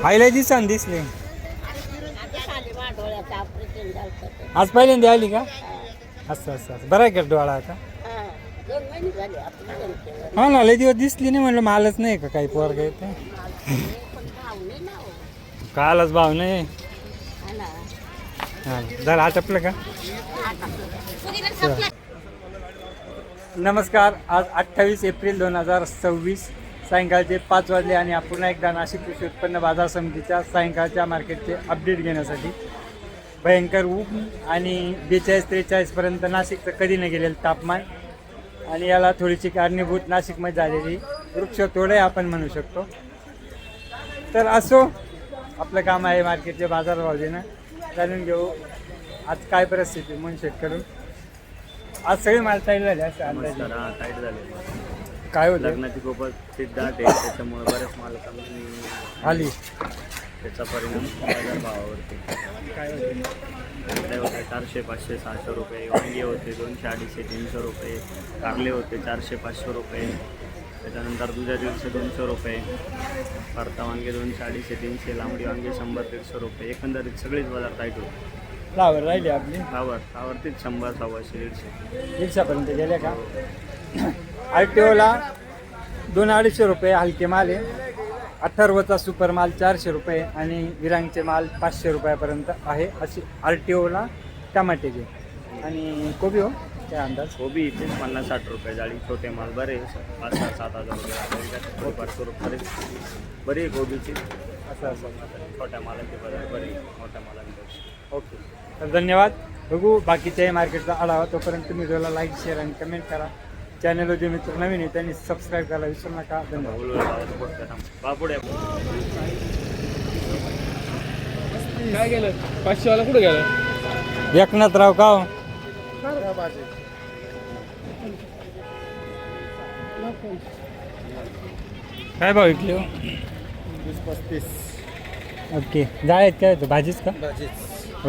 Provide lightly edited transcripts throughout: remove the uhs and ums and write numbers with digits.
आईला दिसा दिसले आज पहिल्यांदा आली का? असं असं असं बरं आहे का डोळा आता? हा ना लय दिवस दिसली नाही म्हणलं मालच नाही का काही पोरगा येते कालच भाव नाही हा जरा आटपलं का? नमस्कार आज 28 एप्रिल 2026 सायंकाळचे 5 वाजले आणि आपण एकदा नाशिक कृषी उत्पन्न बाजार समितीच्या सायंकाळच्या मार्केटचे अपडेट घेण्यासाठी भयंकर ऊन आणि 42-43पर्यंत नाशिकचं कधी न गेलेलं तापमान आणि याला थोडीशी कारणीभूत नाशिकमध्ये झालेली वृक्षतोड आहे आपण म्हणू शकतो. तर असो आपलं काम आहे मार्केटचे बाजारभाव देणं. जाणून घेऊ आज काय परिस्थिती म्हणून शेतकरून आज सगळे माल टाईट झाले असं अंदाजे टाईट झाले काय होतं लग्नाची खूपच सिद्धार्थ आहे त्याच्यामुळे बरेच माल कमी आली त्याचा परिणाम बाजारभावावरती काय होते होते 400, 500, 600 रुपये वांगे होते 200, 250, 300 रुपये कारले होते 400, 500 रुपये त्याच्यानंतर दुधा 150, 200 रुपये परता वांगे 200, 250, 300 लांबडी वांगे 100, 150 रुपये एकंदरीत सगळेच बाजार टाईट होते. फ्लावर राहिली आपली फ्लावरतीच 100, 150, 150 रिक्षापर्यंत गेले का? RTOला 200-250 रुपये हलके माल आहे. अथर्वचा सुपर माल 400 रुपये आणि विरांगचे माल 500 रुपयापर्यंत आहे अशी RTOला टमाट्याचे. आणि कोबी हो काय अंदाज? कोबी इथेच 50-60 रुपये जाळी छोटे माल बरे 5,000-7,000 रुपये बरी कोबीची असं छोट्या मालांचे बाजार बरे मोठ्या मालांपेक्षा. ओके तर धन्यवाद. बघू बाकीच्याही मार्केटचा आढावा. तोपर्यंत तुम्ही व्हिडिओला लाईक शेअर आणि कमेंट करा. चॅनलवर जे मित्र नवीन आहे त्यांनी सबस्क्राईब करायला विसरू नका. बापुड्या काय गेलं 500 वाला कुठे गेलं? एकनाथराव का हो? काय भाव विकले हो? 35 ओके जाळ्यात काय होतं भाजीच का?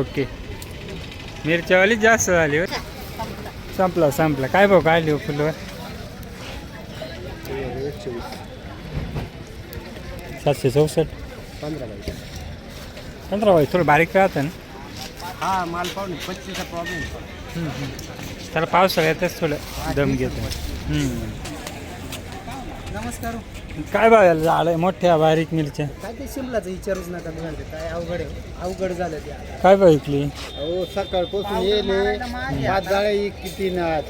ओके मिरच्यावाली जास्त झाली हो. संपला काय भाऊ काढली हो फुलवर? 764 15 बाई थोडं बारीक राहतं ना. हा माल पाहून 25चा प्रॉब्लेम. त्याला पावसाळ्यातच थोडं दम घेतो. नमस्कार. काय भाव झालं मोठ्या बारीक मिरच्या? काय ते शिमलाचं विचारूच नका तुम्हाला काय अवघड झालं ते आता. काय भाव विकली? अहो सकाळपासून येले 5 जाळे किती ना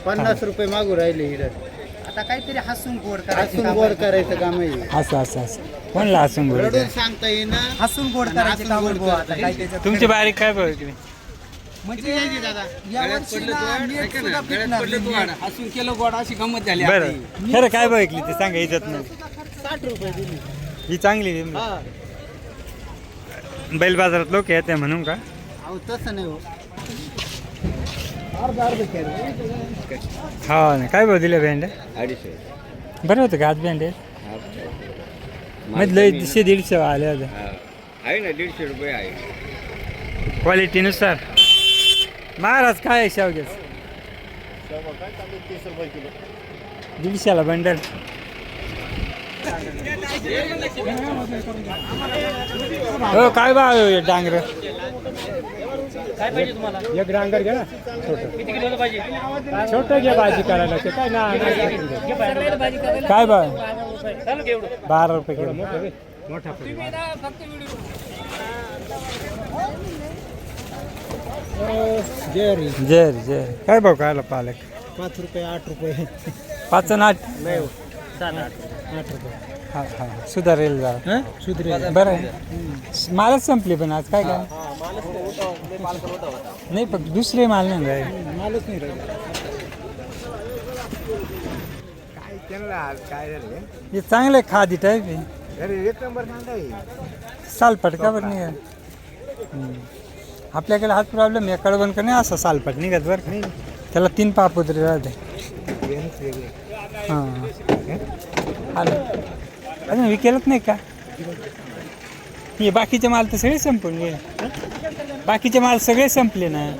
50 रुपये मागू राहिले हिरत. आता काहीतरी हसून गोड करायचं काम आहे. असं कोणला हसून गोड रडून सांगता येईना हसून गोड करायचं काम आहे बुवा. आता काय त्याच्यात तुमची बारीक काय भाव विकली? म्हणजे यावर्षी ना नेट सुद्धा फिटणार नाही. हसून केलं गोड अशी गंमत झाली. बरं खरं काय भाव विकली ते सांगा इज्जत नाही. 60 रुपये दिली. ही चांगली हा बैल बाजारात लोक येते म्हणून का? अहो तसं नाही हो. अर्धा हा ना काय भाव दिले भेंड्या? 250 बरं होतं का आज भेंडे? लय 150 आले होते आहे ना 150 रुपये आहे क्वालिटीनुसार. महाराज काय आहे शेवग्यास? 30 रुपये किलो. 150ला बंडल. हो काय भाव आहे डांगर? एक डांगर घ्या ना छोटं घ्या भाजी करायला. ते काय ना काय भाव? 12 रुपये किलो. मोठा जर काय भाव कायला पालक? 5 रुपये 8 रुपये 5 आणि 8 नाही हो. 8 रुपये. हा सुधारेल जरा सुधरे बरं आहे. मालच संपली पण आज काय काय नाही फक्त दुसरे माल नाही राहिले. मालच नाही राहिला. काय झालं हे चांगलं आहे खादी टाईप आहे. अरे 1 नंबर सांगाय. सालपट का बरं निघत? आपल्याकडे हाच प्रॉब्लेम आहे. कळवण का नाही असं सालपट निघत बरं का? त्याला 3 पापुद्रे राहते. हां आलं अजून विकेलच नाही का? हे बाकीचे माल तर सगळे संपून गेले. बाकीचे माल सगळे संपले ना.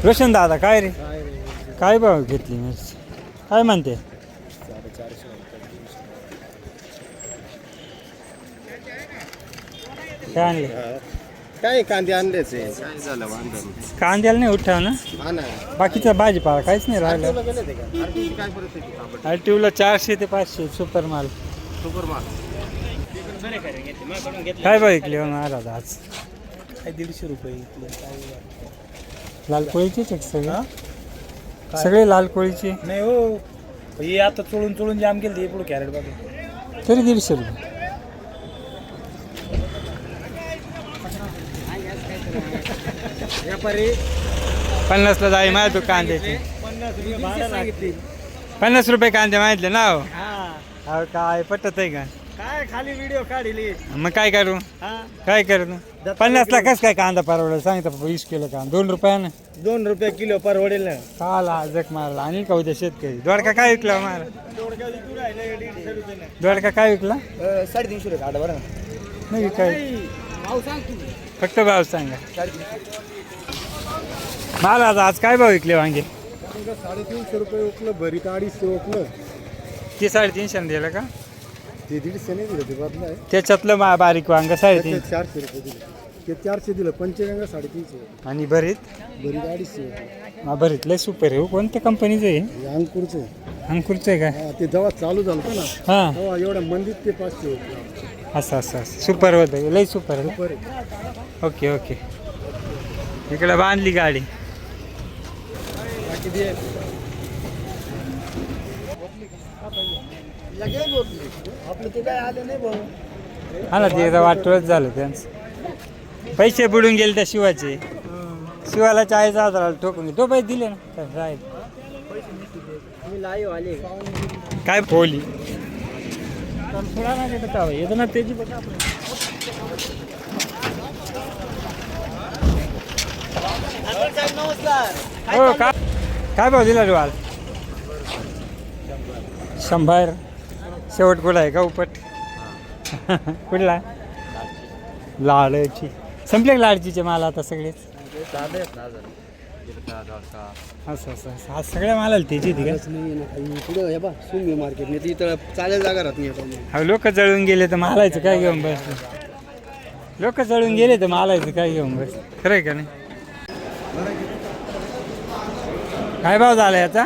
रोशन दादा काय रे काय भाव घेतली मिरची काय म्हणते? काय आणले काय कांदे आणलेच आहे काय झालं वांदर कांद्याला नाही उठाव ना हा ना बाकीचा भाजीपाला काहीच नाही राहिलं गेले ते का आरटीची काय परिस्थिती आरटीओला 400 ते 500 सुपर माल सुपर माल काय बघितले महाराज आज काय 150 रुपये इथले लाल कोळीचेच आहेत सगळे सगळे लाल कोळीचे नाही हो हे आता चोळून जाम केलं ते पुढे कॅरेट बघा तरी 150 रुपये व्यापारी 50 ला जाई माहिती कांद्याचे 50 रुपये कांदे माहितले ना हो अहो काय पटत आहे का काय खाली व्हिडिओ काढली मग काय करू काय करू 50 ला कस काय कांदा परवडला सांगता 20 किलो कांदा 2 रुपयानं 2 रुपये किलो परवडेल ना काला जग मारला आणि का उद्या शेतकरी दोडका काय विकला मार दोडका काय विकला 350 रुपये काढा बरं नाही काय फक्त भाव सांगा मला आज काय भाव विकले वांगे 350 रुपये ओकलं भरीत 250 ओकलं ते 350 दिलं का ते 150 नाही दिलं ते बदला आहे त्याच्यातलं बारीक वांग 350 400 रुपये दिले ते 400 दिलं पंचगंगा 350 आणि भरीत भरीत 250 भरीत लय सुपर आहे हो. कोणत्या कंपनीचं आहे हे अंकुरचं आहे. अंकुरचं आहे काय हा, ते जेव्हा चालू झालं होतं ना हां तेव्हा एवढ्या मंदीत ते 500 होते असं असं असं सुपर होतं लय सुपर आहे बरं आहे. ओके ओके इकडे बांधली गाडी बाकी दे लगेच बोलली आपलं ते काय आलं नाही भाऊ हा ना ते एकदा वाटोळच झालं त्यांचं पैसे बुडून गेले त्या शिवाचे शिवाला 40,000 ठोकून तो पैसे दिले ना तर राहील मी लाईव्ह आले काय पोली येतं ना त्याची बघा नमस्कार हो का काय भाव दिला डोल 100 शेवट कुठला आहे का उपट कुठला लाडची संपले का लाडचीचे मला आता सगळेच असं असं असं आज सगळ्या मालाला त्याची ती का पुढे हे बा सुंगी मार्केट नाही इथं चालेल जागा राहत नाही हा लोक जळून गेले तर मालायचं काय घेऊन बसलं लोक जळून गेले तर मालायचं काय घेऊन बस खरं आहे का नाही काय भाव झाला याचा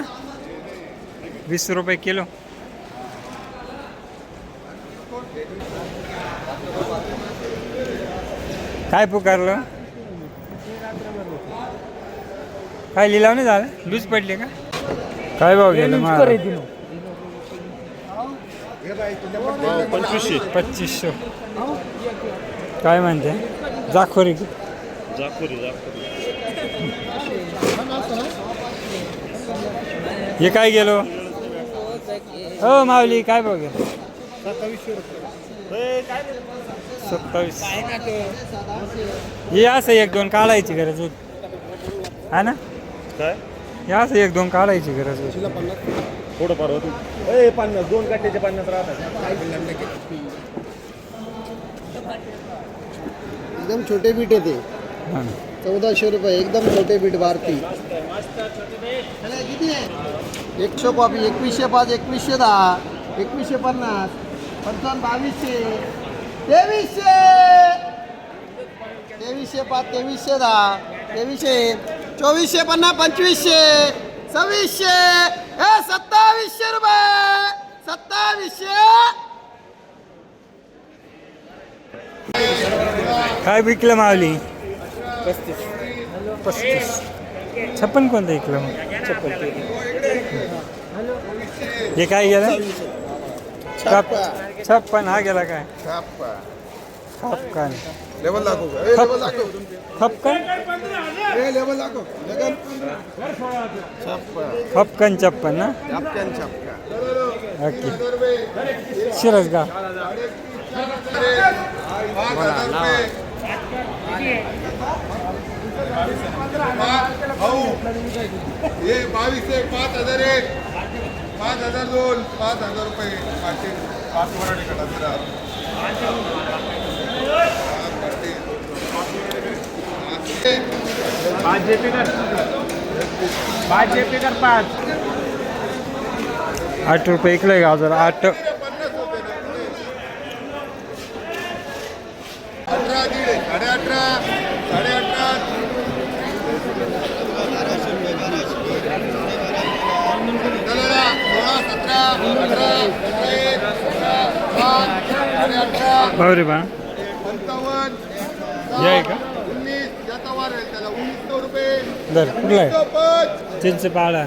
20 रुपये किलो काय पुकारलं काय लिलाव नाही झालं लूज पडले का काय भाव गेलं मग 2500 काय म्हणते जाखोरी हे काय गेलो हो माऊली काय भाव गेलो 27 हे असं 1-2 काढायची गरज होती हा ना काय हे असं 1-2 काढायची गरज होती थोडं फार होतं 50 2 काट्याचे 50 राहतात एकदम छोटे बीट आहे ते हां 1400 रुपये एकदम छोटे बीट भारती किती आहे 100 कॉपी 2105 2110 2150 55 2200 2305 2310 2300 2450 2500 2600 2700 रुपये 2700 काय विकलं माऊली 35 56 कोणतं विकलं मग हे काय गेलं 56 हा गेला काय खपकन लेवल दाखव खपकन लेवल दाखव खपकन 56 ना ओके शिरसगाव हे 22 5000 1 5000 2 5000 रुपये 5 वराडी कटा कर 8 रुपये इकडे गाजर 8 15 बावरे बा 55 हे आहे का 19 जाता वार आहे त्याला 1900 रुपये दर कुठला आहे 1905 चिंचपाळा हे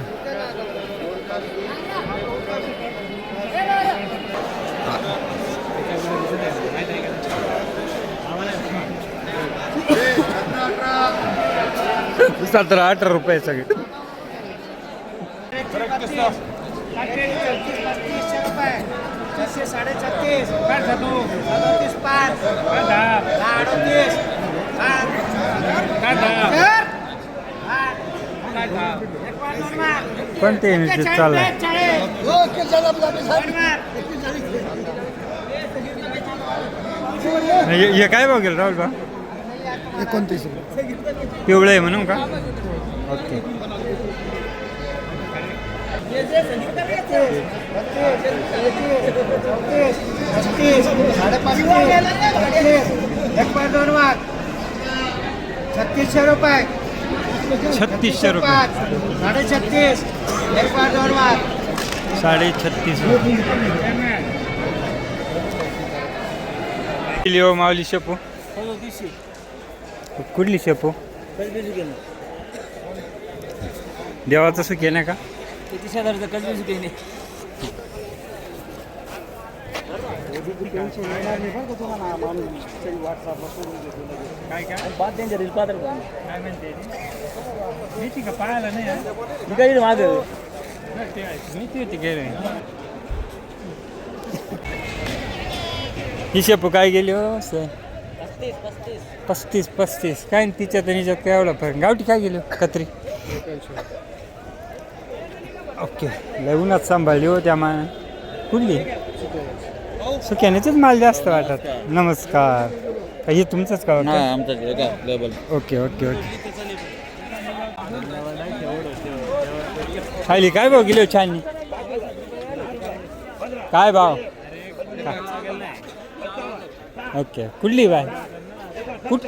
17 17-18 रुपये सगळे कोणते युनिट चाललाय हे काय बघेल राहुल बा 29 पिवळं आहे म्हणून का ओके छत्तीसशे रुपये 3600 रुपये 36.5 एक बार 2 मार्क 36.5 लिओ माऊली शेपू कुठली शेपू देवाचं सुख आहे ना का काय काय काय म्हणते माहिती का पाहायला नाही मी ती गेले ही शेपू काय गेली हो सर 35 काय न तिच्यात आणि हिच्यात काय एवढा फरक गावठी काय गेलो कत्री ओके लय उन्हात सांभाळली हो त्या मान कुठली सुक्यानेच माल जास्त वाटत नमस्कार हे तुमचंच का ओके ओके ओके खाली काय भाव गेलो छान काय भाव ओके कुठली बाय कुठ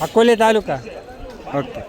अकोले तालुका ओके